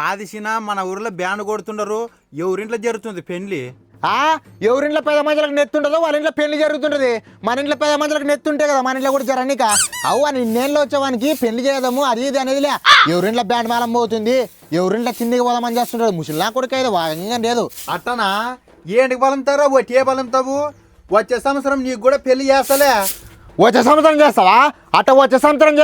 కాదిసిన మన ఊర్లో బ్యాండ్ కొడుతుండరు ఎవరింట్లో జరుగుతుంది పెళ్లి ఎవరింట్లో పేద మంచులకు నెత్తుంటుందో వాళ్ళ ఇంట్లో పెళ్లి జరుగుతుంటది. మన ఇంట్లో పేద మంచులకు నెత్తుంటే కదా మన ఇంట్లో కూడా జరనిక అవు అని ఇన్నేళ్ళు వచ్చేవానికి పెళ్లి చేయదాము అది ఇది అనేదిలే. ఎవరింట్లో బ్యాండ్ మేళం పోతుంది, ఎవరింట్లో కిందికి పోదామని చేస్తుంటాడు. ముసలినా కొడుకు అయితే వాగంగా లేదు. అట్టనా ఏంటికి బలంతారో ఏ బలంతావు? వచ్చే సంవత్సరం నీకు కూడా పెళ్లి చేస్తలే. వచ్చే సంవత్సరం చేస్తావా? అట్ట వచ్చే సంవత్సరం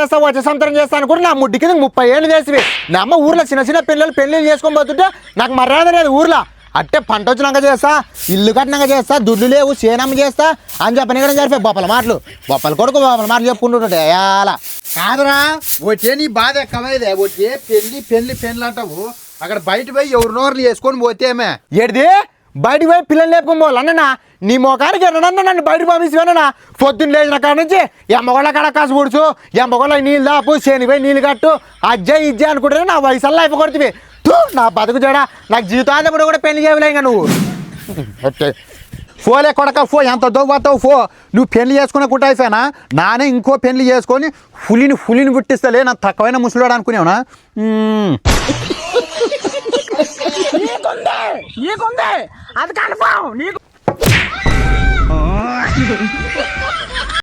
చేస్తా అనుకుంటే నా ముడ్డి కింద 30 ఏళ్ళు చేసివి. నా అమ్మ ఊర్లో చిన్న చిన్న పిల్లలు పెళ్లి చేసుకొని పోతుంటే నాకు మర్యాద లేదు ఊర్లో. అట్టే పంట వచ్చినాక చేస్తా, ఇల్లు కట్టినాక చేస్తా, దుడ్లు లేవు సేనమ్మ చేస్తా అని చెప్పని కూడా జరిపే బొప్పల మాటలు చెప్పుకుంటుంటే అలా కాదురా వచ్చే నీ బాధ ఎక్కువైదే. వచ్చే పెళ్లి అంటావు, అక్కడ బయట పోయి ఎవరినోర్లు వేసుకొని పోతేమే. ఏడిది బయటకు పోయి పిల్లలు లేపుకొని పోవాలి అన్ననా? నీ మొఖానికి ఎన్నడన్నా నన్ను బయటకు పంపిస్తానన్నా? పొద్దున్న లేచిన కాడ నుంచి ఎమ్మగొళ్ళ కాడ కాసు పుడుచు, ఎమ్మగొళ్ళ నీళ్ళు దాపు, శనిపోయి నీళ్ళు కట్టు, అజ్జ ఇజ్జ అనుకుంటే నా వయసుల్లో అయిపోకొడుతుంది. నా బతుకు చూడా, నాకు జీవితాంతం కూడా పెళ్లి చేయలే. ఇంకా నువ్వు ఫోలే కొడక ఫో, ఎంత దొవ్వతావు ఫో. నువ్వు పెళ్లి చేసుకునే కుట్ట అయిపోయినా నానే ఇంకో పెళ్లి చేసుకొని పులిని పుట్టిస్తలే. నాకు తక్కువైన ముసలివాడు అనుకునేవునా? అది కన్ఫర్మ్ నీకు.